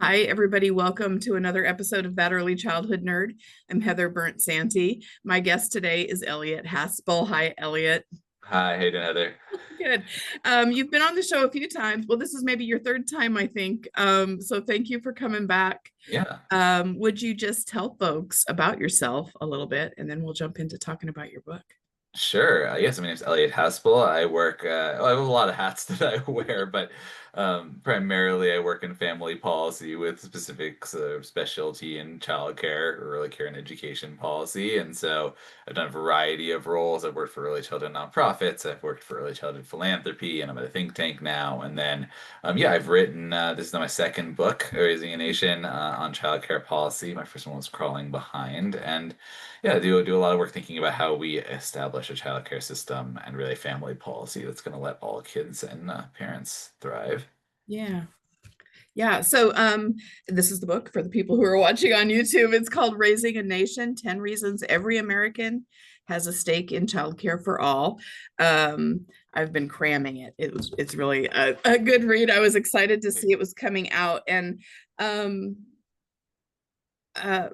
Hi, everybody. Welcome to another episode of That Early Childhood Nerd. I'm Heather Bernt-Santy. My guest today is Elliot Haspel. Hi, Elliot. Hi, how you doing, Heather? Good. You've been on the show a few times. Well, this is maybe your third time, I think. So thank you for coming back. Yeah, Would you just tell folks about yourself a little bit, and then we'll jump into talking about your book? sure. Yes, my name's Elliot Haspel. I work, well, I have a lot of hats that I wear, but primarily I work in family policy with specific specialty in childcare, early care and education policy. And so I've done a variety of roles. I've worked for early childhood nonprofits. I've worked for early childhood philanthropy, and I'm at a think tank now. And then, yeah, I've written, this is my second book, Raising a Nation, on childcare policy. My first one was Crawling Behind. And yeah, I do a lot of work thinking about how we establish a childcare system and really family policy that's going to let all kids and parents thrive. Yeah. Yeah. So this is the book for the people who are watching on YouTube. It's called Raising a Nation: 10 Reasons Every American Has a Stake in Childcare for All. I've been cramming it. It's really a good read. I was excited to see it was coming out. And um, uh,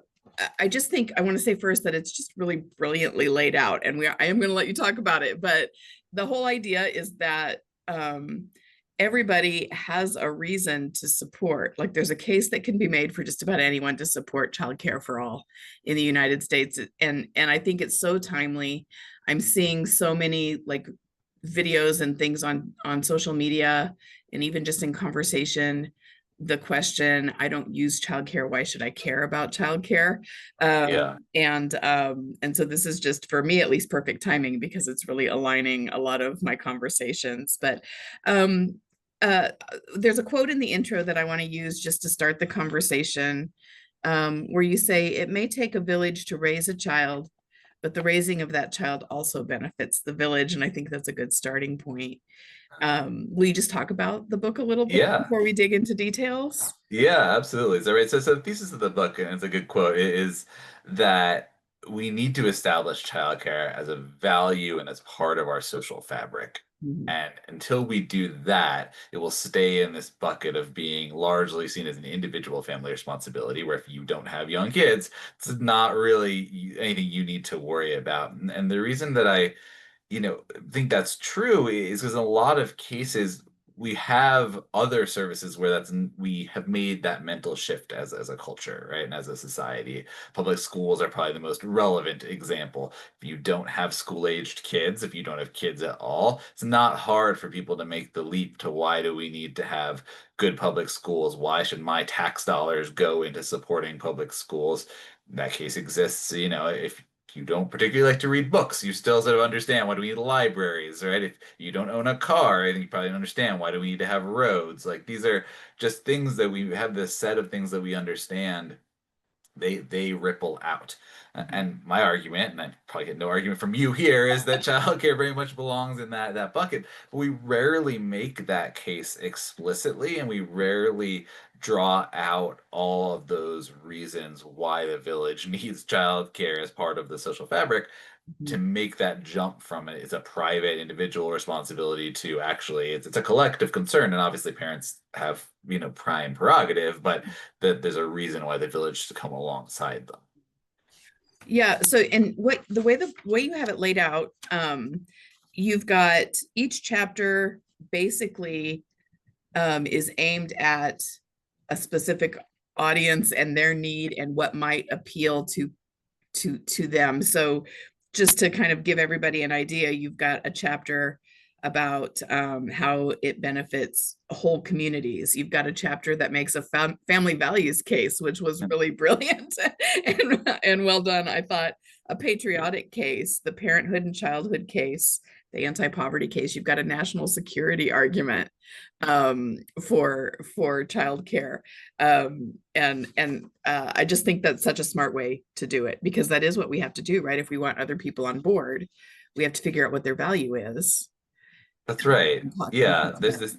I just think I want to say first that it's just really brilliantly laid out. And I am going to let you talk about it. But the whole idea is that everybody has a reason to support. Like there's a case that can be made for just about anyone to support childcare for all in the United States. And I think it's so timely. I'm seeing so many like videos and things on social media and even just in conversation, the question, I don't use childcare, why should I care about childcare? Yeah. And so this is just for me at least perfect timing because it's really aligning a lot of my conversations. But um uh there's a quote in the intro that I want to use just to start the conversation, where you say, it may take a village to raise a child, but the raising of that child also benefits the village. And I think that's a good starting point. Will you just talk about the book a little bit Yeah. before we dig into details? Yeah, absolutely. So, right. So the thesis of the book, and it's a good quote, is that we need to establish childcare as a value and as part of our social fabric. Mhm. And until we do that, it will stay in this bucket of being largely seen as an individual family responsibility, where if you don't have young kids, it's not really anything you need to worry about. And the reason that I think that's true is because in a lot of cases we have other services where we have made that mental shift as a culture, right? And as a society. Public schools are probably the most relevant example. If you don't have school-aged kids, if you don't have kids at all, it's not hard for people to make the leap to why do we need to have good public schools? Why should my tax dollars go into supporting public schools? That case exists, if you don't particularly like to read books, you still sort of understand why do we need libraries, right? If you don't own a car, I think you probably understand why do we need to have roads. Like these are just things that we have this set of things that we understand. They ripple out. And my argument, and I probably get no argument from you here, is that childcare very much belongs in that bucket. But we rarely make that case explicitly, and we rarely draw out all of those reasons why the village needs childcare as part of the social fabric to Mhm. make that jump from it's a private individual responsibility to actually it's a collective concern, and obviously parents have prime prerogative, but that there's a reason why the village should come alongside them. Yeah. So, and the way you have it laid out, you've got each chapter basically is aimed at a specific audience and their need and what might appeal to them. So just to kind of give everybody an idea, you've got a chapter about how it benefits whole communities. You've got a chapter that makes a family values case, which was really brilliant and well done. I thought a patriotic case, the parenthood and childhood case, the anti-poverty case. You've got a national security argument for childcare, and I just think that's such a smart way to do it because that is what we have to do, right? If we want other people on board, we have to figure out what their value is. That's right. And talk and Yeah, teach there's them. this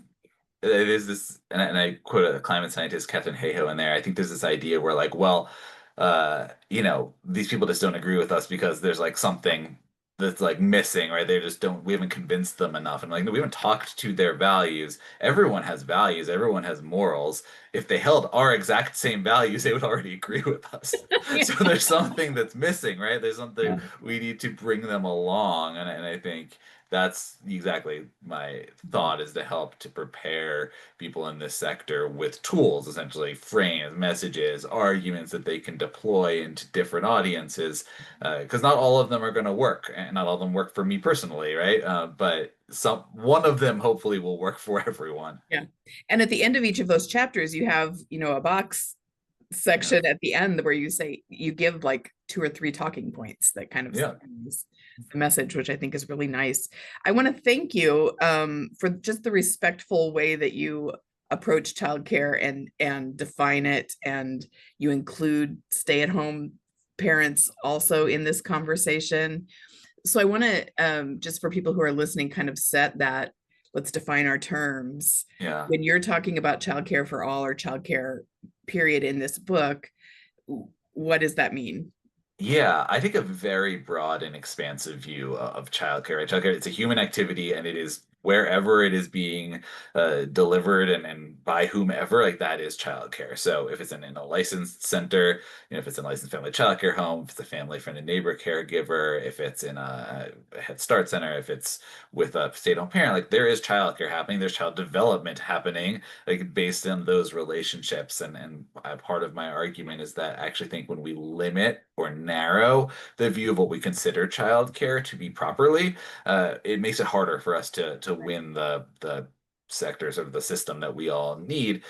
there's this and I quote a climate scientist, Catherine Hayhoe, in there. I think there's this idea where like, well, these people just don't agree with us because there's like something that's like missing, right? They just don't, we haven't convinced them enough. And like, no, we haven't talked to their values. Everyone has values, everyone has morals. If they held our exact same values, they would already agree with us. Yeah. So there's something that's missing, right? There's something Yeah. we need to bring them along. And I think that's exactly my thought, is to help to prepare people in this sector with tools, essentially frames, messages, arguments that they can deploy into different audiences, because not all of them are going to work, and not all of them work for me personally, right? But some one of them hopefully will work for everyone. Yeah. And at the end of each of those chapters, you have, a box Yeah, section at the end where you say, you give like 2 or 3 talking points that kind of yeah, summarize the message, which I think is really nice. I want to thank you for just the respectful way that you approach childcare and define it, and you include stay-at-home parents also in this conversation. So I want to, just for people who are listening, kind of set that, let's define our terms. yeah. When you're talking about childcare for all or childcare period in this book, what does that mean? Yeah, I take a very broad and expansive view of childcare. Right? Childcare, it's a human activity, and it is wherever it is being delivered, and by whomever, like that is childcare. So if it's in a licensed center, if it's in a licensed family childcare home, if it's a family friend and neighbor caregiver, if it's in a Head Start center, if it's with a stay-at-home parent, like there is childcare happening. There's child development happening, like based on those relationships. And part of my argument is that I actually think when we limit or narrow the view of what we consider childcare to be properly, it makes it harder for us to win the sectors of the system that we all need,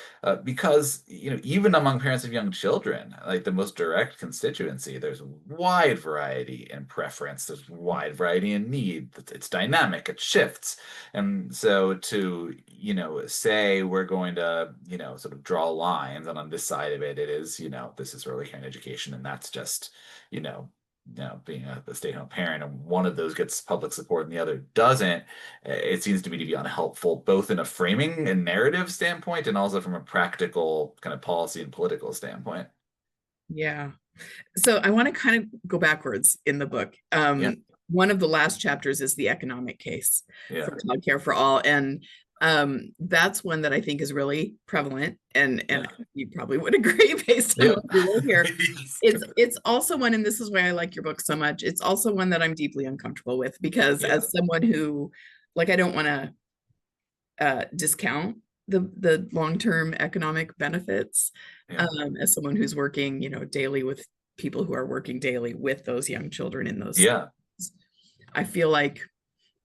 because even among parents of young children, like the most direct constituency, there's wide variety in preference, there's wide variety in need. It's dynamic, it shifts. And so to say we're going to sort of draw lines, and on this side of it, it is this is early care and education, and that's just you know being a stay-at-home parent, and one of those gets public support and the other doesn't, it seems to me to be unhelpful, both in a framing and narrative standpoint, and also from a practical kind of policy and political standpoint. Yeah. So I want to kind of go backwards in the book. Yeah, One of the last chapters is the economic case yeah, for childcare for all, and that's one that I think is really prevalent, and yeah, you probably would agree based on yeah. what you wrote here. It's also one, and this is why I like your book so much. It's also one that I'm deeply uncomfortable with, because Yeah, as someone who, like, I don't want to discount the long-term economic benefits, yeah, as someone who's working, daily with people who are working daily with those young children in those yeah, settings. I feel like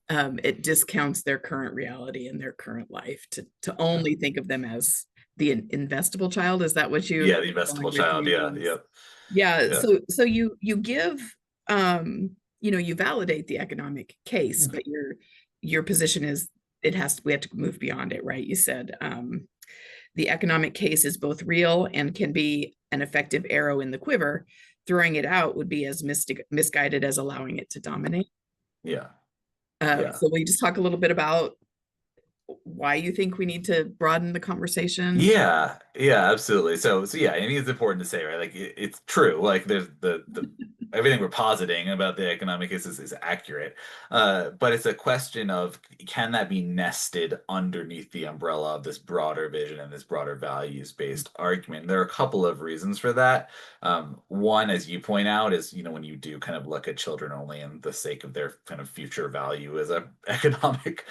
it discounts their current reality and their current life to yeah. only think of them as the investable child. Is that what Yeah, you the investable your child. Yeah, framing is? yep, Yeah. yeah, So you give, you validate the economic case, but your position is, we have to move beyond it, right? You said the economic case is both real and can be an effective arrow in the quiver. Throwing it out would be as misguided as allowing it to dominate. yeah, yeah. So will you just talk a little bit about why you think we need to broaden the conversation? Yeah, yeah, absolutely. So yeah, I think it's important to say, right? Like it's true. Like there's the everything we're positing about the economic is accurate. But it's a question of, can that be nested underneath the umbrella of this broader vision and this broader values-based argument? There are a couple of reasons for that. One, as you point out, is when you do kind of look at children only in the sake of their kind of future value as a economic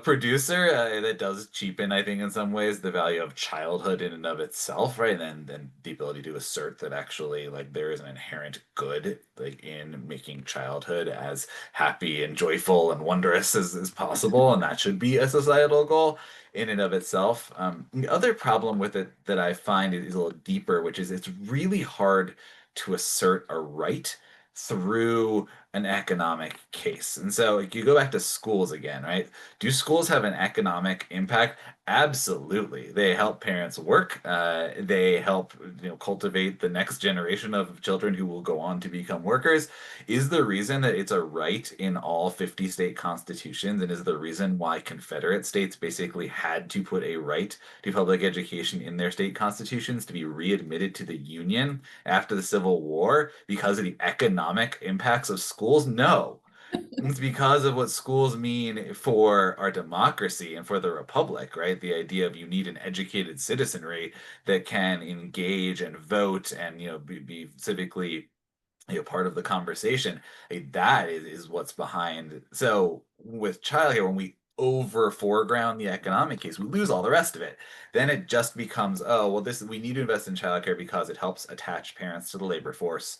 producer, that does cheapen, I think, in some ways, the value of childhood in and of itself, right? And then the ability to assert that actually, like, there is an inherent good, like, in making childhood as happy and joyful and wondrous as possible, and that should be a societal goal in and of itself. The other problem with it that I find is a little deeper, which is it's really hard to assert a right through an economic case. And so like, you go back to schools again, right? Do schools have an economic impact? Absolutely. They help parents work. They help, cultivate the next generation of children who will go on to become workers. Is the reason that it's a right in all 50 state constitutions, and is the reason why Confederate states basically had to put a right to public education in their state constitutions to be readmitted to the Union after the Civil War because of the economic impacts of schools? No. It's because of what schools mean for our democracy and for the republic, right? The idea of you need an educated citizenry that can engage and vote and, be civically, part of the conversation. That is what's behind. So with childcare, when we over foreground the economic case, we lose all the rest of it. Then it just becomes, oh, well, this we need to invest in childcare because it helps attach parents to the labor force,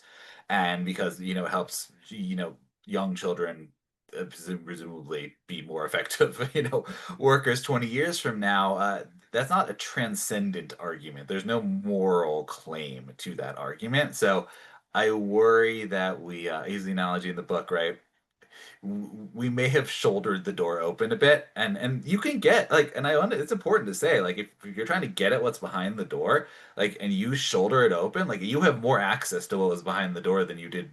and because it helps young children presumably be more effective workers 20 years from now. That's not a transcendent argument. There's no moral claim to that argument. So I worry that we use the analogy in the book, right? We may have shouldered the door open a bit, and you can get like, and it's important to say, like, if you're trying to get at what's behind the door, like, and you shoulder it open, like, you have more access to what was behind the door than you did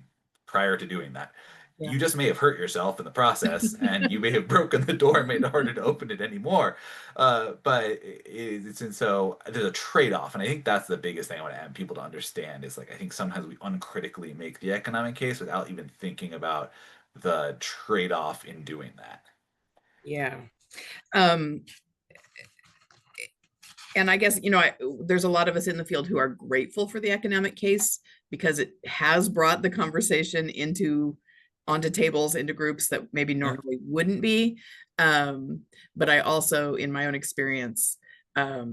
prior to doing that. Yeah. You just may have hurt yourself in the process, and you may have broken the door and made it harder to open it anymore. But it's and so there's a trade-off, and I think that's the biggest thing I want to people to understand is, like, I think sometimes we uncritically make the economic case without even thinking about the trade-off in doing that. Yeah. Um, and I guess, there's a lot of us in the field who are grateful for the economic case because it has brought the conversation onto tables, into groups that maybe Yeah. normally wouldn't be. But I also, in my own experience,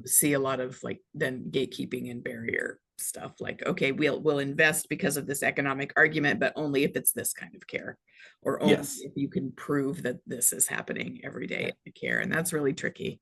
see a lot of like then gatekeeping and barrier stuff like, okay, we'll invest because of this economic argument, but only if it's this kind of care, or only Yes. if you can prove that this is happening every day in the care. And that's really tricky.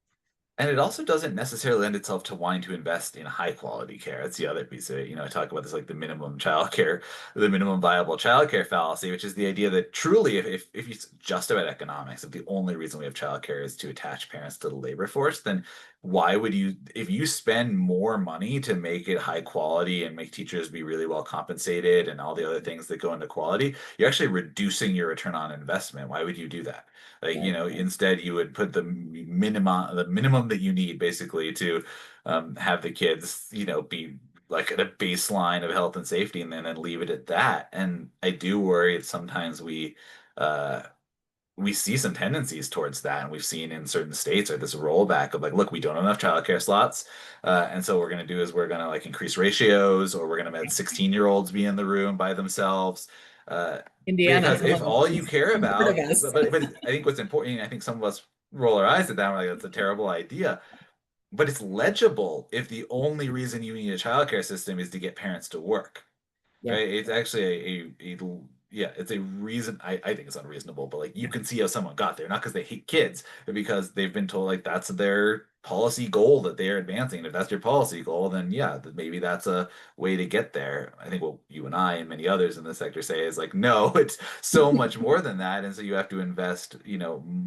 And it also doesn't necessarily lend itself to wanting to invest in high quality care. That's the other piece of it. I talk about this like the minimum childcare, the minimum viable childcare fallacy, which is the idea that truly, if it's just about economics, if the only reason we have childcare is to attach parents to the labor force, then why would you, if you spend more money to make it high quality and make teachers be really well compensated and all the other things that go into quality, you're actually reducing your return on investment. Why would you do that? Like, Yeah. instead you would put the minimum that you need basically to have the kids, be like at a baseline of health and safety, and then leave it at that. And I do worry that sometimes uh, we see some tendencies towards that, and we've seen in certain states or this rollback of like, look, we don't have enough childcare slots, and so what we're going to do is we're going to like increase ratios, or we're going to let 16-year-olds be in the room by themselves. Uh, Indiana, because some if of all you care them heard of about, us. but I think what's important, I think some of us roll our eyes at that, we're like, that's a terrible idea. But it's legible if the only reason you need a childcare system is to get parents to work, Yeah. right? It's actually yeah, it's a reason. I think it's unreasonable, but like you can see how someone got there, not because they hate kids, but because they've been told like that's their policy goal that they are advancing. And if that's your policy goal, then yeah, maybe that's a way to get there. I think what you and I and many others in the sector say is like, no, it's so much more than that, and so you have to invest,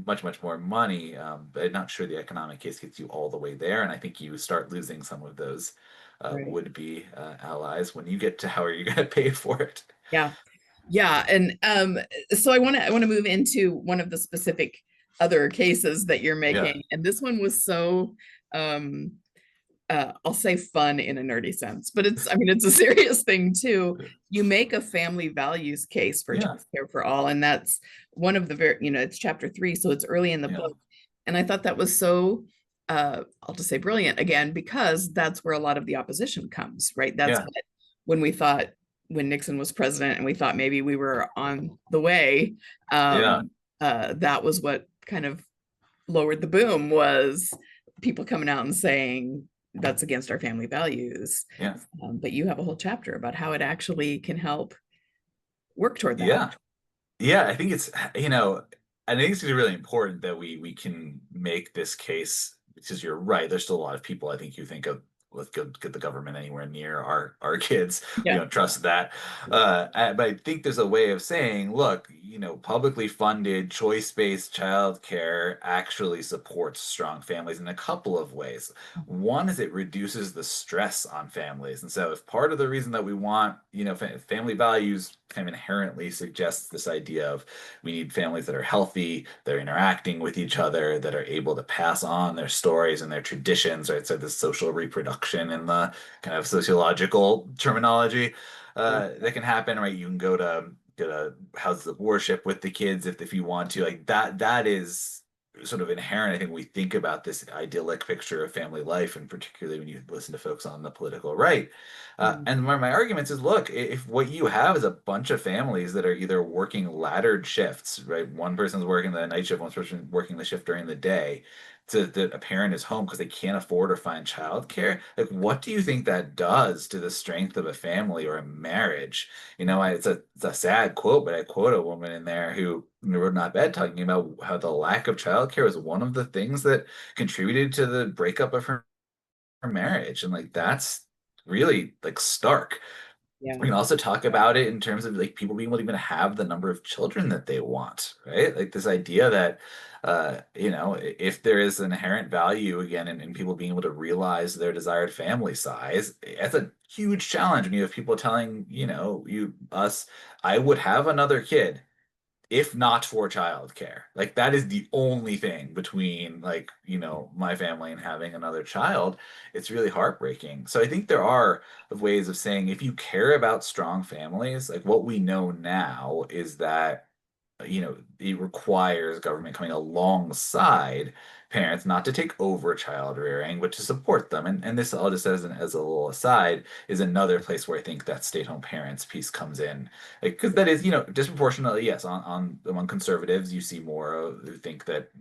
much, much more money. But I'm not sure the economic case gets you all the way there, and I think you start losing some of those Right. would-be allies when you get to how are you going to pay for it. Yeah. Yeah. And so I want to move into one of the specific other cases that you're Yeah, making. And this one was so um I'll say fun in a nerdy sense, but it's a serious thing too. You make a family values case for yeah, childcare for all, and that's one of the it's chapter 3, so it's early in the yeah, book. And I thought that was so I'll just say brilliant again, because that's where a lot of the opposition comes, right? That's yeah, what, when Nixon was president and we thought maybe we were on the way, yeah, that was what kind of lowered the boom, was people coming out and saying that's against our family values. yeah, But you have a whole chapter about how it actually can help work toward that. yeah. Yeah, I think I think it's really important that we can make this case, because you're right. There's still a lot of people I think you think of, let's get the government anywhere near our kids. We Yeah. don't trust that. But I think there's a way of saying, look, publicly funded choice-based childcare actually supports strong families in a couple of ways. One is it reduces the stress on families. And so if part of the reason that we want, family values kind of inherently suggests this idea of we need families that are healthy, that are interacting with each other, that are able to pass on their stories and their traditions, right? So this social reproduction in the kind of sociological terminology that can happen, right? You can go to get a houses of worship with the kids if you want to. Like that is sort of inherent. I think when we think about this idyllic picture of family life, and particularly when you listen to folks on the political right. Mm. And one of my arguments is, look, if what you have is a bunch of families that are either working laddered shifts, right? One person's working the night shift, one person working the shift during the day, to that a parent is home because they can't afford or find childcare. Like, what do you think that does to the strength of a family or a marriage? It's a sad quote, but I quote a woman in there who wrote an op-ed talking about how the lack of childcare was one of the things that contributed to the breakup of her marriage. And like that's really like stark. Yeah. We can also talk about it in terms of like people being able to even have the number of children that they want, right? Like this idea that if there is an inherent value again in people being able to realize their desired family size, that's a huge challenge when you have people telling, us, I would have another kid if not for childcare. Like that is the only thing between like, my family and having another child. It's really heartbreaking. So I think there are ways of saying if you care about strong families, like what we know now is that it requires government coming alongside parents, not to take over child rearing, but to support them. And this, all just as a little aside, is another place where I think that stay-at-home parents piece comes in. Like, because that is, disproportionately, yes, on among conservatives, you see more who think that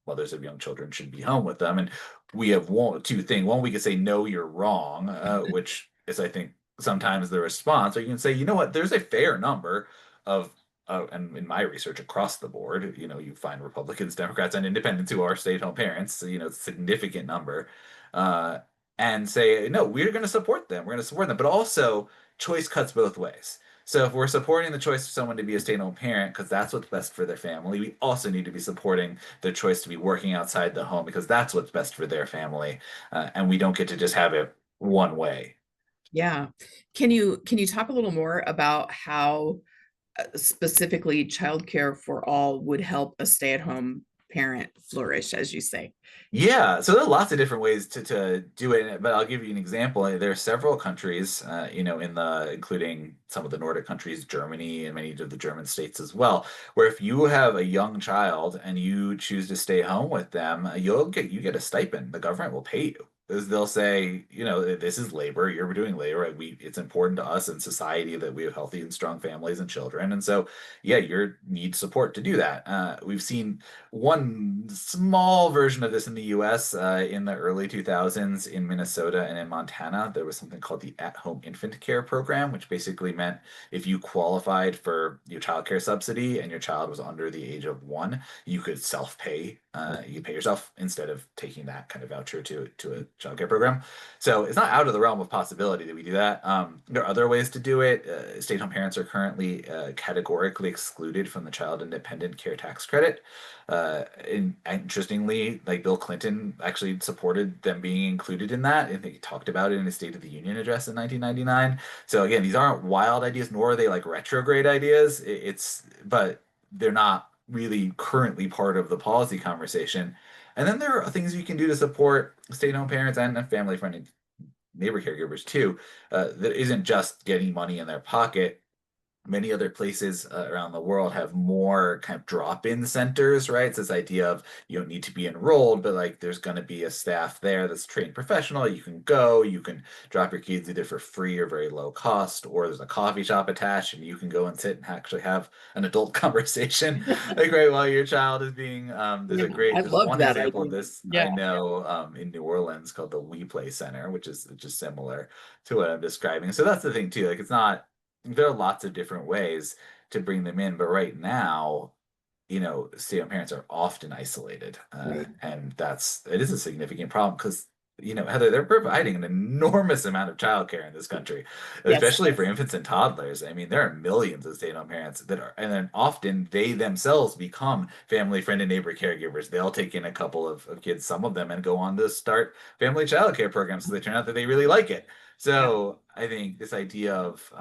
mothers of young children should be home with them. And we have two things. One, we could say, no, you're wrong, which is, I think, sometimes the response. Or you can say, you know what, there's a fair number of and in my research across the board, you find Republicans, Democrats, and independents who are stay-at-home parents, so, significant number, uh, and say, no, we're going to support them. We're going to support them. But also, choice cuts both ways. So if we're supporting the choice of someone to be a stay-at-home parent because that's what's best for their family, we also need to be supporting their choice to be working outside the home because that's what's best for their family. And we don't get to just have it one way. Yeah. Can you talk a little more about how specifically childcare for all would help a stay-at-home parent flourish, as you say? Yeah, so there are lots of different ways to do it, but I'll give you an example. There are several countries, including some of the Nordic countries, Germany, and many of the German states as well, where if you have a young child and you choose to stay home with them, you get a stipend. The government will pay you. They'll say, this is labor. You're doing labor. It's important to us in society that we have healthy and strong families and children, and so yeah, you need support to do that. We've seen one small version of this in the US in the early 2000s in Minnesota and in Montana. There was something called the At-Home Infant Care Program, which basically meant if you qualified for your child care subsidy and your child was under the age of 1, you could self-pay. You could pay yourself instead of taking that kind of voucher to a child care program. So it's not out of the realm of possibility that we do that. There are other ways to do it. Stay-at-home parents are currently categorically excluded from the child independent care tax credit. Interestingly, like Bill Clinton actually supported them being included in that, and he talked about it in his State of the Union address in 1999. So again, these aren't wild ideas, nor are they like retrograde ideas. But they're not really currently part of the policy conversation. And then there are things you can do to support stay-at-home parents and family-friendly neighbor caregivers too. That isn't just getting money in their pocket. Many other places around the world have more kind of drop-in centers, right? It's this idea of you don't need to be enrolled, but like there's going to be a staff there that's trained professional. You can go, you can drop your kids either for free or very low cost, or there's a coffee shop attached and you can go and sit and actually have an adult conversation, like right while your child is being, Yeah, I there's loved one that example of idea. this I Yeah. know in New Orleans called the We Play Center, which is just similar to what I'm describing. So that's the thing too. Like it's not there are lots of different ways to bring them in, but right now, stay-at-home parents are often isolated, Right. and it is a significant problem because Heather, they're providing an enormous amount of childcare in this country, Yes. especially for infants and toddlers. I mean, there are millions of stay-at-home parents that are, and then often they themselves become family friend and neighbor caregivers. They'll take in a couple of kids, some of them, and go on to start family childcare programs. So they turn out that they really like it. Yeah. So I think this idea of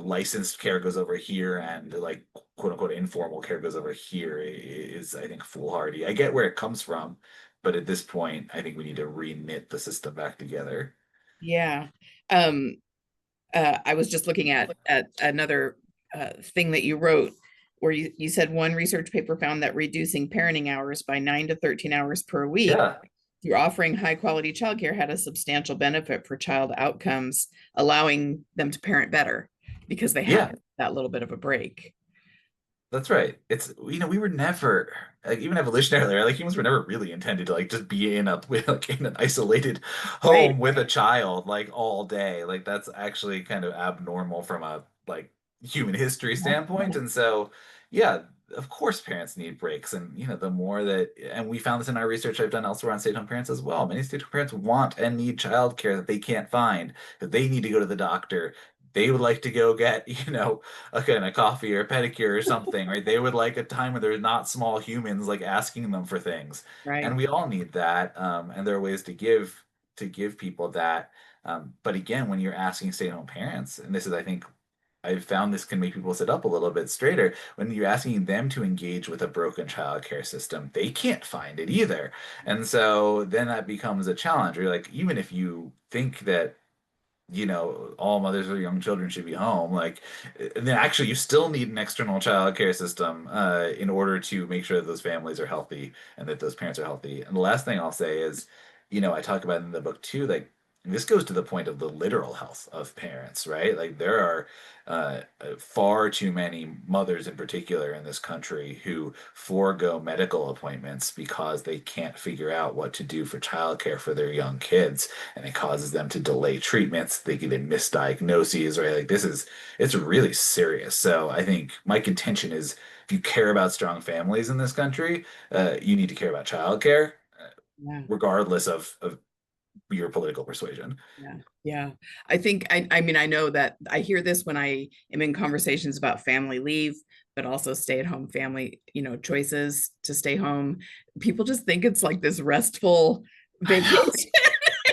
licensed care goes over here and like quote unquote informal care goes over here is, I think, foolhardy. I get where it comes from, but at this point, I think we need to reknit the system back together. Yeah. I was just looking at another thing that you wrote where you said one research paper found that reducing parenting hours by 9 to 13 hours per week Yeah. through offering high quality childcare had a substantial benefit for child outcomes, allowing them to parent better because they Yeah. had that little bit of a break. That's right. It's, we were never, like, even evolutionarily, right? Like, humans were never really intended to like just be in a like in an isolated Right. home with a child like all day. Like, that's actually kind of abnormal from a like human history standpoint. And so, yeah, of course parents need breaks. And the more that, and we found this in our research I've done elsewhere on stay-at-home parents as well. Many stay-at-home parents want and need childcare that they can't find, that they need to go to the doctor. They would like to go get, again, a coffee or a pedicure or something, right? They would like a time where there's not small humans like asking them for things. Right. And we all need that. And there are ways to give people that. But again, when you're asking stay-at-home parents, and this is, I think, I've found this can make people sit up a little bit straighter. When you're asking them to engage with a broken childcare system, they can't find it either. And so then that becomes a challenge. Where you're like, even if you think that all mothers with young children should be home. Like, and then actually, you still need an external child care system in order to make sure that those families are healthy and that those parents are healthy. And the last thing I'll say is, I talk about in the book too, like, this goes to the point of the literal health of parents, right? Like, there are far too many mothers in particular in this country who forego medical appointments because they can't figure out what to do for childcare for their young kids, and it causes them to delay treatments. They get in misdiagnoses, right? Like, it's really serious. So I think my contention is, if you care about strong families in this country, you need to care about childcare, Yeah. regardless of your political persuasion. Yeah. Yeah. I think I mean I know that I hear this when I am in conversations about family leave, but also stay at home family, choices to stay home. People just think it's like this restful vacation.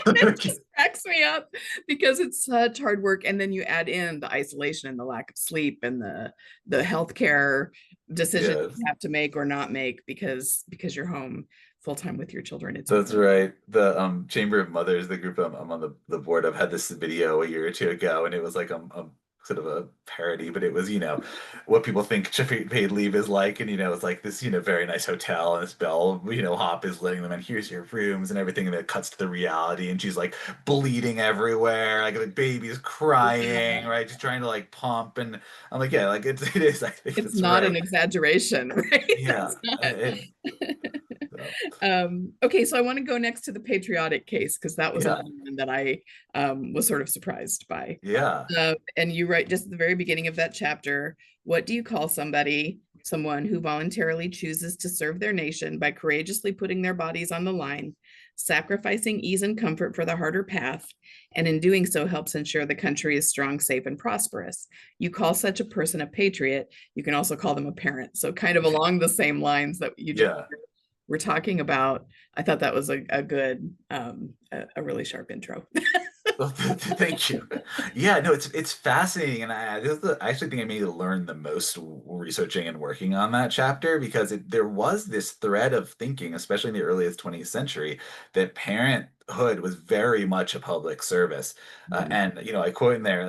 It just cracks me up because it's such hard work. And then you add in the isolation and the lack of sleep and the healthcare decisions Yes. you have to make or not make because you're home full time with your children. It's That's right. The Chamber of Mothers, the group I'm on the board of, had this video a year or two ago, and it was like sort of a parody, but it was, what people think paid leave is like, and it's like this, very nice hotel, and this bell, hop is letting them in, here's your rooms and everything, and then it cuts to the reality, and she's like bleeding everywhere, like the baby's crying, yeah. right? Just trying to like pump, and I'm like, yeah, like it is, I think It's that's not an right. exaggeration, right? Yeah. That's not. So, Okay, so I want to go next to the patriotic case because that was yeah. another one that I was sort of surprised by. Yeah. And you write just at the very beginning of that chapter, what do you call someone who voluntarily chooses to serve their nation by courageously putting their bodies on the line, sacrificing ease and comfort for the harder path, and in doing so helps ensure the country is strong, safe, and prosperous? You call such a person a patriot. You can also call them a parent. So kind of along the same lines that you just Yeah. were talking about. I thought that was a good, a really sharp intro. Well, thank you. Yeah, no, it's fascinating, and I actually think I maybe learned the most researching and working on that chapter, because there was this thread of thinking, especially in the earliest 20th century, that parenthood was very much a public service. And I quote in there,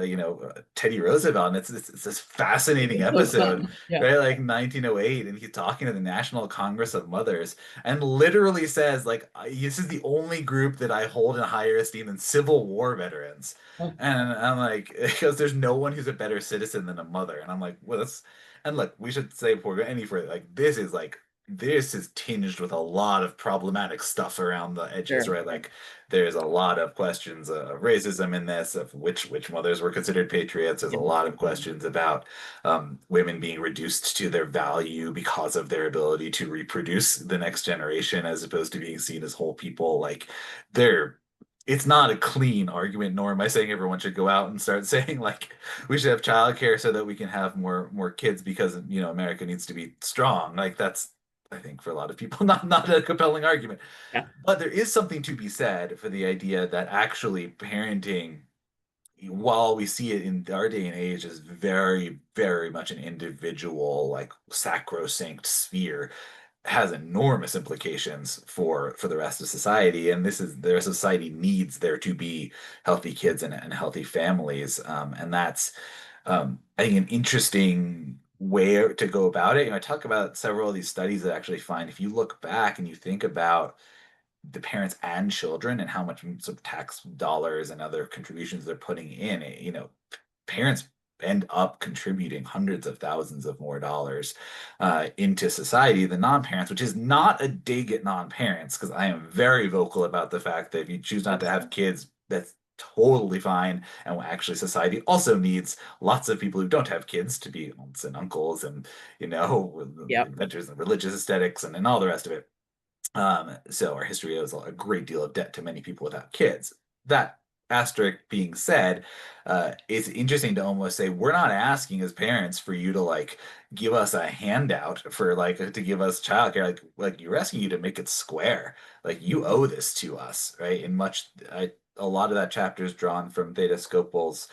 Teddy Roosevelt, and it's this fascinating It's so episode, fun. Yeah. right? Like 1908, and he's talking to the National Congress of Mothers, and literally says, like, this is the only group that I hold in higher esteem than Civil War veterans. Oh, And I'm like, because there's no one who's a better citizen than a mother. And I'm like, well, and look, we should say before we go any further, this is tinged with a lot of problematic stuff around the edges, sure. right? Like, there's a lot of questions of racism in this, of which mothers were considered patriots. There's a Yeah. lot of questions about women being reduced to their value because of their ability to reproduce the next generation, as opposed to being seen as whole people. Like, they're it's not a clean argument, nor am I saying everyone should go out and start saying like we should have childcare so that we can have more kids because America needs to be strong. Like, that's, I think, for a lot of people, not a compelling argument. Yeah. But there is something to be said for the idea that actually parenting, while we see it in our day and age, is very, very much an individual, like, sacrosanct sphere, has enormous implications for the rest of society. And the rest of society needs there to be healthy kids and healthy families. And that's I think an interesting way to go about it. I talk about several of these studies that actually find if you look back and you think about the parents and children and how much sort of tax dollars and other contributions they're putting in, parents end up contributing hundreds of thousands of more dollars into society than non-parents, which is not a dig at non-parents, because I am very vocal about the fact that if you choose not to have kids, that's totally fine. And actually, society also needs lots of people who don't have kids to be aunts and uncles and, Yep. inventors and religious aesthetics and all the rest of it. So our history owes a great deal of debt to many people without kids. That asterisk being said, it's interesting to almost say we're not asking as parents for you to like give us a handout for like to give us childcare. Like you're asking you to make it square. Like you Mhm. owe this to us, right? And a lot of that chapter is drawn from Theda Skopel's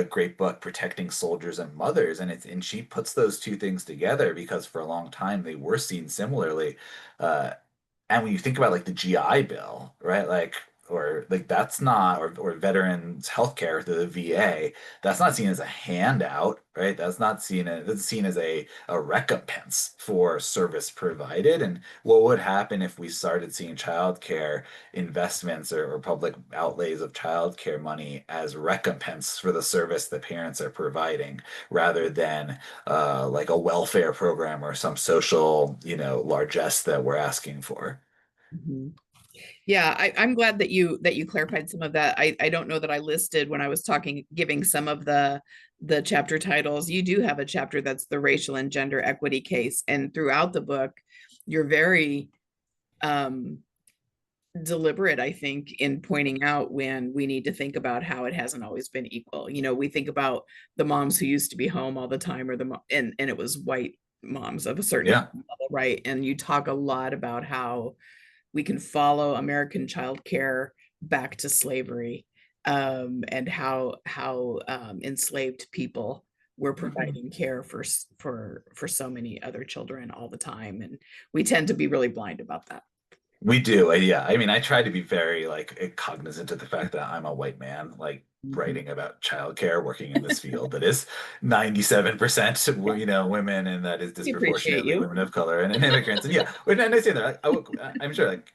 great book, Protecting Soldiers and Mothers, and she puts those two things together because for a long time they were seen similarly. Uh, and when you think about like the GI Bill, right? Like, or like that's not, or veterans healthcare through the VA, that's not seen as a handout, right? That's seen as a recompense for service provided. And what would happen if we started seeing childcare investments or public outlays of childcare money as recompense for the service that parents are providing rather than like a welfare program or some social, largesse that we're asking for. Mhm. Yeah, I'm glad that you clarified some of that. I don't know that I listed when I was talking, giving some of the chapter titles. You do have a chapter that's the racial and gender equity case, and throughout the book, you're very um, deliberate, I think, in pointing out when we need to think about how it hasn't always been equal. We think about the moms who used to be home all the time, or and it was white moms of a certain Yeah. level, right? And you talk a lot about how we can follow American childcare back to slavery, and how enslaved people were Mhm. providing care for so many other children all the time, and we tend to be really blind about that. We do. Yeah. I mean, I try to be very like cognizant of the fact that I'm a white man, like Mhm. writing about childcare, working in this field that is 97%, Yeah, women, and that is we appreciate disproportionately you. women of color and immigrants. And yeah, and I say that I'm sure like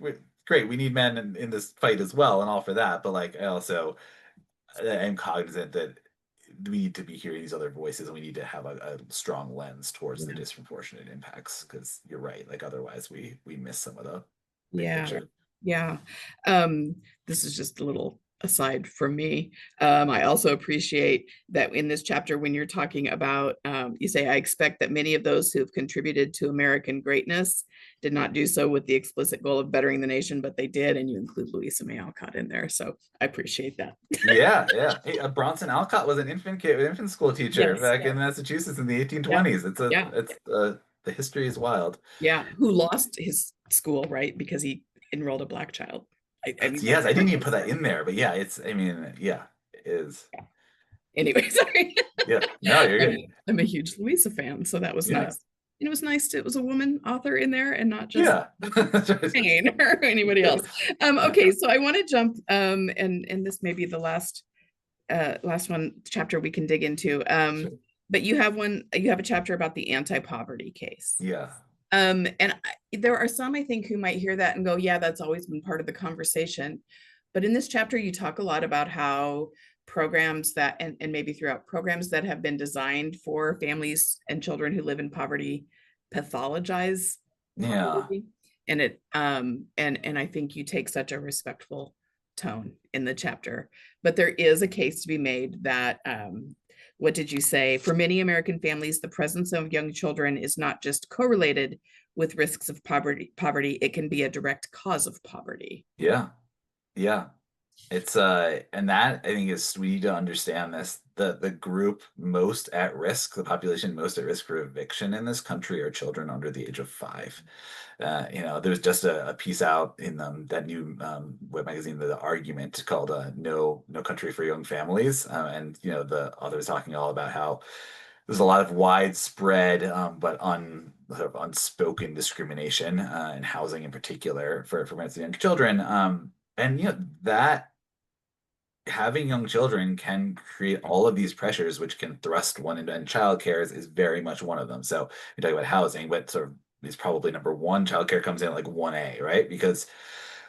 great, we need men in this fight as well and all for that. But like, I also am cognizant that we need to be hearing these other voices and we need to have a strong lens towards the Yeah. disproportionate impacts because you're right. Like otherwise we miss some of the big Yeah. picture. Yeah. This is just a little aside from me. I also appreciate that in this chapter, when you're talking about, you say, I expect that many of those who have contributed to American greatness did not do so with the explicit goal of bettering the nation, but they did. And you include Louisa May Alcott in there. So I appreciate that. Yeah, yeah. Hey, Bronson Alcott was an infant school teacher Yes. back Yeah. in Massachusetts in the Yeah. 1820s. Yeah. The history is wild. Yeah. Who lost his school, right? Because he enrolled a black child. I That's mean, that's yes, I part didn't of even the put that story. in there, but yeah, I mean, yeah, it is. Yeah. Anyway, sorry. Yeah, no, you're good. I'm a huge Louisa fan, so that was Yeah, nice. And it was nice it was a woman author in there and not just yeah. That's right. Jane or anybody else. Okay, so I want to jump and this may be the last one chapter we can dig into. Sure. But you have a chapter about the anti-poverty case. Yeah, There are some, I think, who might hear that and go, yeah, that's always been part of the conversation. But in this chapter, you talk a lot about how programs that, and maybe throughout, programs that have been designed for families and children who live in poverty pathologize yeah, poverty. And I think you take such a respectful tone in the chapter. But there is a case to be made that what did you say? For many American families, the presence of young children is not just correlated with risks of poverty, it can be a direct cause of poverty. yeah, yeah. It's and that I think is we need to understand this. The group most at risk, the population most at risk for eviction in this country are children under the age of 5. There's just a piece out in that new web magazine, The Argument, called "No Country for Young Families," and the author talking all about how there's a lot of widespread but sort of unspoken discrimination in housing in particular for parents of young children, and that having young children can create all of these pressures, which can thrust one into, and childcare is very much one of them. So you talk about housing, but sort of is probably number one. Childcare comes in at like 1A, right? Because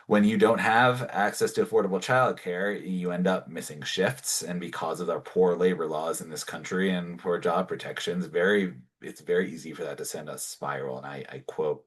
when you don't have access to affordable childcare, you end up missing shifts. And because of our poor labor laws in this country and poor job protections, it's very easy for that to send a spiral. And I quote,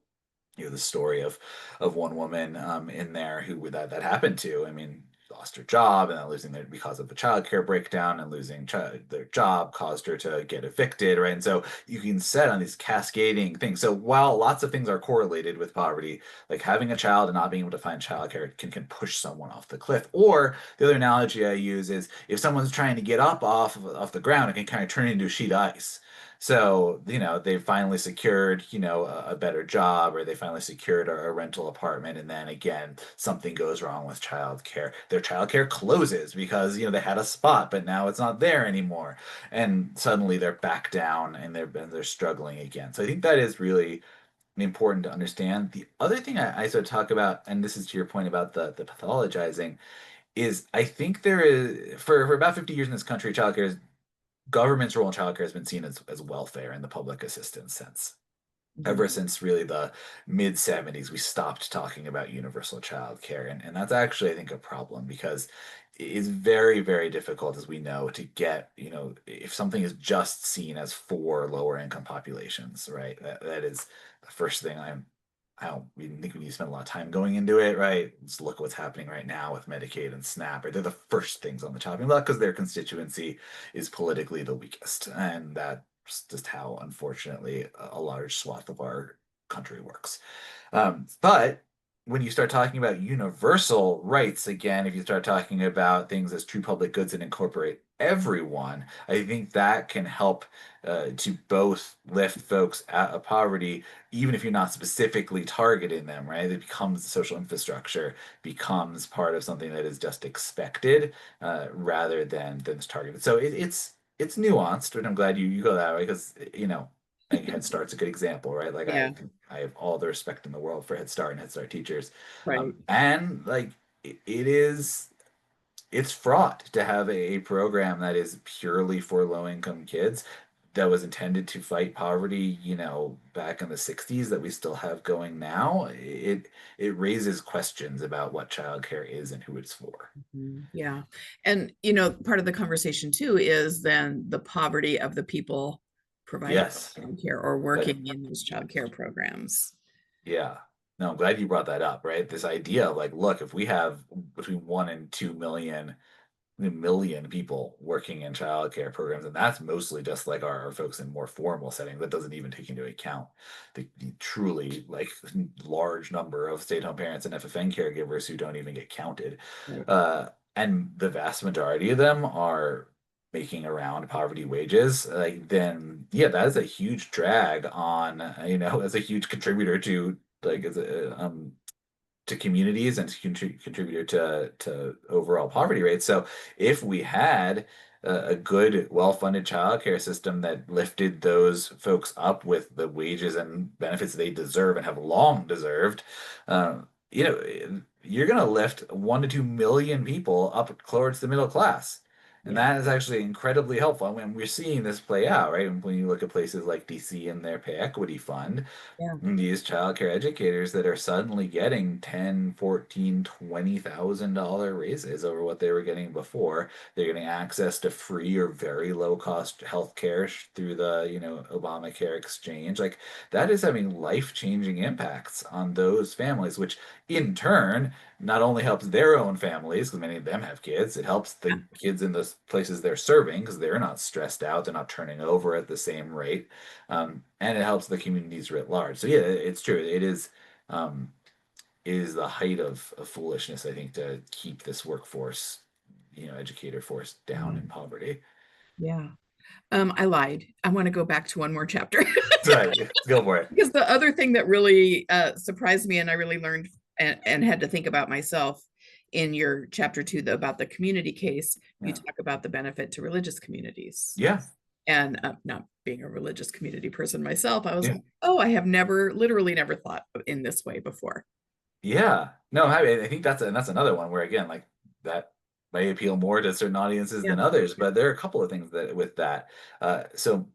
the story of one woman in there who that happened to. I mean, lost her job and then losing their because of the childcare breakdown, and losing their job caused her to get evicted, right? And so you can set on these cascading things. So while lots of things are correlated with poverty, like having a child and not being able to find childcare can push someone off the cliff. Or the other analogy I use is if someone's trying to get up off the ground, it can kind of turn into a sheet of ice. So, they've finally secured, a better job, or they finally secured a rental apartment. And then again, something goes wrong with childcare. Their childcare closes because, they had a spot, but now it's not there anymore. And suddenly they're back down and they're struggling again. So I think that is really important to understand. The other thing I sort of talk about, and this is to your point about the pathologizing, is I think there is, for about 50 years in this country, childcare is government's role in childcare has been seen as welfare in the public assistance sense. Ever Mhm. since really the mid 70s, we stopped talking about universal childcare. And that's actually, I think, a problem because it is very, very difficult, as we know, to get, if something is just seen as for lower income populations, right? That is the first thing I don't even think we need to spend a lot of time going into it, right? Let's look at what's happening right now with Medicaid and SNAP, right? They're the first things on the chopping block because their constituency is politically the weakest. And that's just how, unfortunately, a large swath of our country works. But when you start talking about universal rights again, if you start talking about things as true public goods and incorporate everyone, I think that can help to both lift folks out of poverty, even if you're not specifically targeting them, right? It becomes the social infrastructure, becomes part of something that is just expected rather than it's targeted. So it's nuanced, and I'm glad you go that way because I think Head Start's a good example, right? Like Yeah, I have all the respect in the world for Head Start and Head Start teachers, right. and like it's fraught to have a program that is purely for low income kids that was intended to fight poverty, back in the 60s that we still have going now. It raises questions about what childcare is and who it's for. Yeah. And, part of the conversation too is then the poverty of the people providing Yes, childcare or but working in those childcare programs. yeah. No, I'm glad you brought that up, right? This idea of like, look, if we have between 1 and 2 million people working in childcare programs, and that's mostly just like our folks in more formal settings. That doesn't even take into account the truly like large number of stay-at-home parents and FFN caregivers who don't even get counted. Right. And the vast majority of them are making around poverty wages, like then yeah, that is a huge drag on, as a huge contributor to like as a to communities and to contributor to overall poverty rates. So if we had a good, well-funded childcare system that lifted those folks up with the wages and benefits they deserve and have long deserved, you know, you're going to lift 1 to 2 million people up towards the middle class. And Yeah. that is actually incredibly helpful. I mean, we're seeing this play out, right? When you look at places like DC and their pay equity fund, Yeah. these childcare educators that are suddenly getting 10, 14, $20,000 raises over what they were getting before. They're getting access to free or very low cost healthcare through the, Obamacare exchange. Like that is having life-changing impacts on those families, which in turn not only helps their own families, because many of them have kids, it helps the kids in the places they're serving because they're not stressed out, they're not turning over at the same rate, and it helps the communities writ large. So yeah, it's true. Um, it is the height of foolishness, I think, to keep this workforce, educator force down in Mm. poverty. Yeah. I lied. I want to go back to one more chapter. So yeah, let's go for it. Because the other thing that really surprised me and I really learned and had to think about myself in your chapter two about the community case, you Yeah, talk about the benefit to religious communities. yeah, And not being a religious community person myself, I was yeah. like, oh, I have literally never thought in this way before. Yeah. No, I think that's another one where again, like that. may appeal more to certain audiences Yeah. than others, but there are a couple of things that with that. So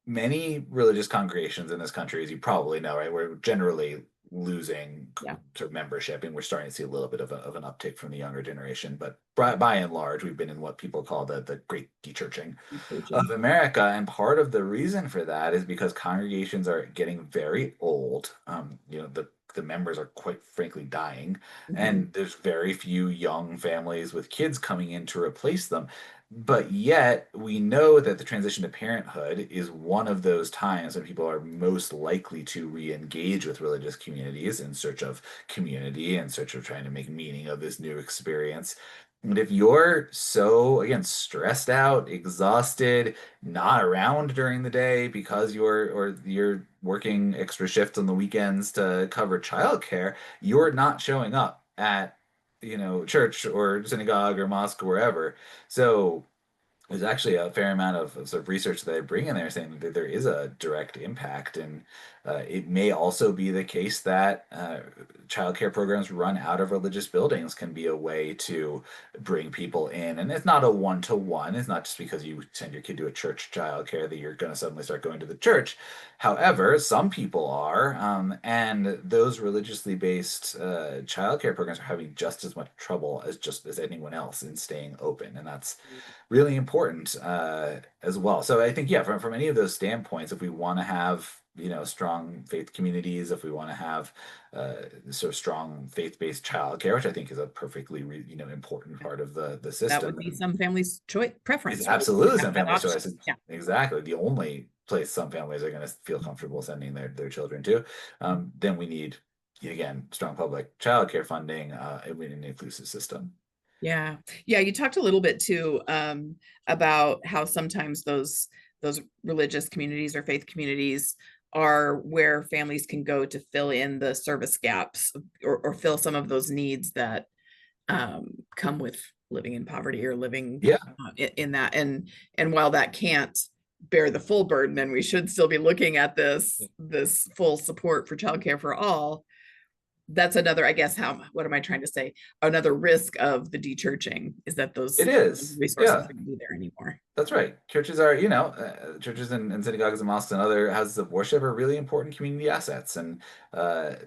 many religious congregations in this country, as you probably know, right, we're generally losing Yeah. sort of membership, and we're starting to see a little bit of an uptick from the younger generation. But by and large, we've been in what people call the great dechurching of Churching. America. And part of the reason for that is because congregations are getting very old. The members are quite frankly dying, Mhm. and there's very few young families with kids coming in to replace them. But yet, we know that the transition to parenthood is one of those times when people are most likely to re-engage with religious communities in search of community, in search of trying to make meaning of this new experience. And if you're so, again, stressed out, exhausted, not around during the day because you're working extra shifts on the weekends to cover childcare, you're not showing up at, church or synagogue or mosque or wherever. So there's actually a fair amount of sort of research that I bring in there saying that there is a direct impact, and it may also be the case that childcare programs run out of religious buildings can be a way to bring people in, and it's not a one-to-one. It's not just because you send your kid to a church childcare that you're going to suddenly start going to the church. However, some people are, and those religiously based childcare programs are having just as much trouble as anyone else in staying open, and that's really important as well. So I think, yeah, from any of those standpoints, if we want to have, strong faith communities, if we want to have sort of strong faith-based childcare, which I think is a perfectly, important part of the That would system, be then some families' choice it's preference, right? To absolutely have some that families' option. choice. It's Yeah. exactly the only place some families are going to feel comfortable sending their children to. Then we need, again, strong public childcare funding and an inclusive system. Yeah. Yeah. You talked a little bit too, about how sometimes those religious communities or faith communities are where families can go to fill in the service gaps, or fill some of those needs that come with living in poverty, or living Yeah. in that. And while that can't bear the full burden, and we should still be looking at this full support for childcare for all, that's another, I guess, what am I trying to say? Another risk of the dechurching is that It those is. resources Yeah. aren't be there anymore. That's right. Churches are, churches and synagogues and mosques and other houses of worship are really important community assets, and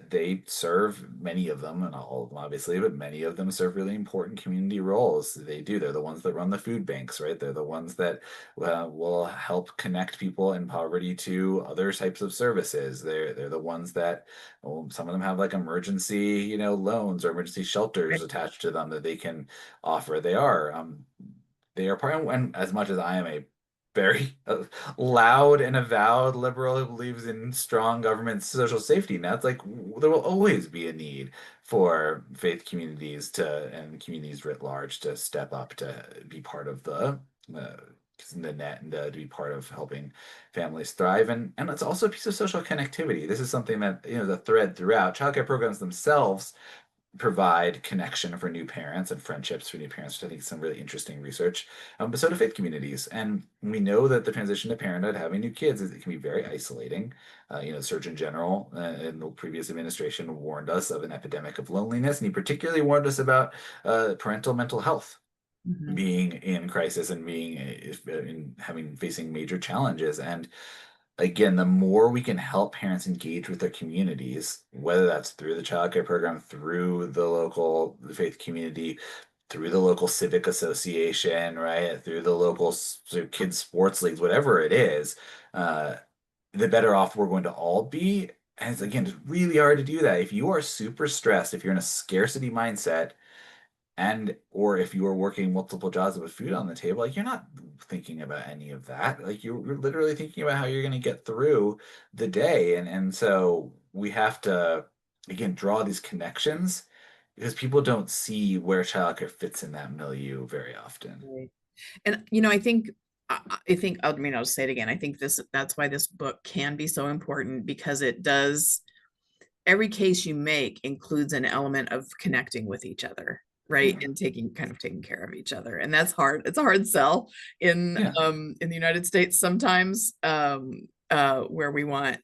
they serve, many of them, and all of them obviously, but many of them serve really important community roles. They do. They're the ones that run the food banks, right? They're the ones that will help connect people in poverty to other types of services. They're the ones that, well, some of them have like emergency, loans or emergency shelters Right. attached to them that they can offer. They are part, and as much as I am a very loud and avowed liberal who believes in strong government social safety nets, like there will always be a need for faith communities and communities writ large to step up to be part of uh, the net, and to be part of helping families thrive. And it's also a piece of social connectivity. This is something that, the thread throughout childcare programs themselves provide connection for new parents and friendships for new parents, which I think is some really interesting research. But so do faith communities. And we know that the transition to parenthood, having new kids, it can be very isolating. The Surgeon General in the previous administration warned us of an epidemic of loneliness, and he particularly warned us about parental mental health Mhm. being in crisis and being in having facing major challenges. And again, the more we can help parents engage with their communities, whether that's through the childcare program, through the local faith community, through the local civic association, right, through the local sort of kids sports leagues, whatever it is, uh, the better off we're going to all be. And it's, again, it's really hard to do that if you are super stressed, if you're in a scarcity mindset, and or if you are working multiple jobs with food on the table, like you're not thinking about any of that. Like you're literally thinking about how you're going to get through the day. And so we have to, again, draw these connections because people don't see where childcare fits in that milieu very often. Right. And I think, I mean, I'll say it again. I think that's why this book can be so important, because it does, every case you make includes an element of connecting with each other, right? Yeah. And taking care of each other. And that's hard. It's a hard sell Yeah. in the United States sometimes, where we want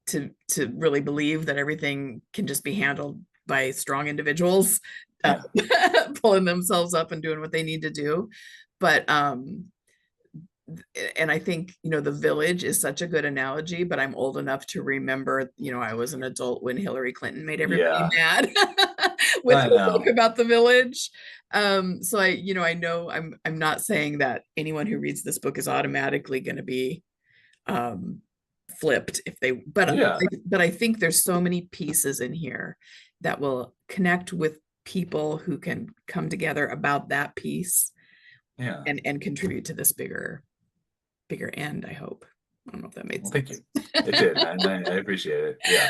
to really believe that everything can just be handled by strong individuals. pulling themselves up and doing what they need to do. But and I think, the village is such a good analogy, but I'm old enough to remember, I was an adult when Hillary Clinton made everybody mad with I her book know. about the village. So I know I'm not saying that anyone who reads this book is automatically going to be flipped if they, Yeah. but I think there's so many pieces in here that will connect with people who can come together about that piece Yeah. and contribute to this bigger end, I hope. I don't know if that made Well, sense. thank you. It did. I appreciate it. Yeah.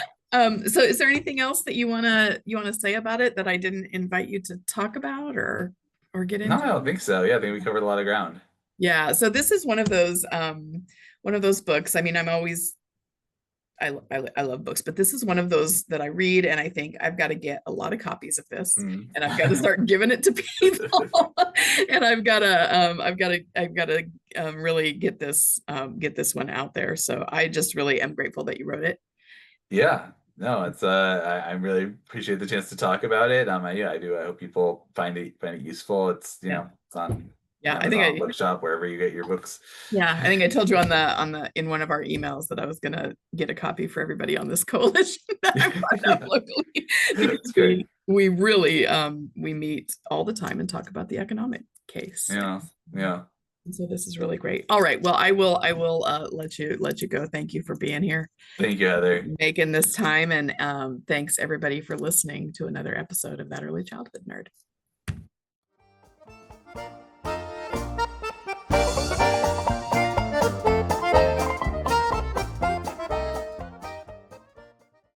So is there anything else that you wanna say about it that I didn't invite you to talk about or get No, I into? don't think so. Yeah, I think we covered a lot of ground. Yeah, so this is one of those books. I mean, I love books, but this is one of those that I read and I think I've got to get a lot of copies of this and I've got to start giving it to people and I've got to really get this one out there. So I just really am grateful that you wrote it. Yeah. No, it's I really appreciate the chance to talk about it. Yeah, I do. I hope people find it useful. It's it's on Yeah, I think Amazon Bookshop, wherever you get your books. I think I told you on the in one of our emails that I was gonna get a copy for everybody on this coalition that I brought up locally because It's great. we really we meet all the time and talk about the economic case. Yeah. Yeah. And so this is really great. All right. Well, I will let you go. Thank you for being here, Thank you, Heather. making this time, and thanks everybody for listening to another episode of That Early Childhood Nerd.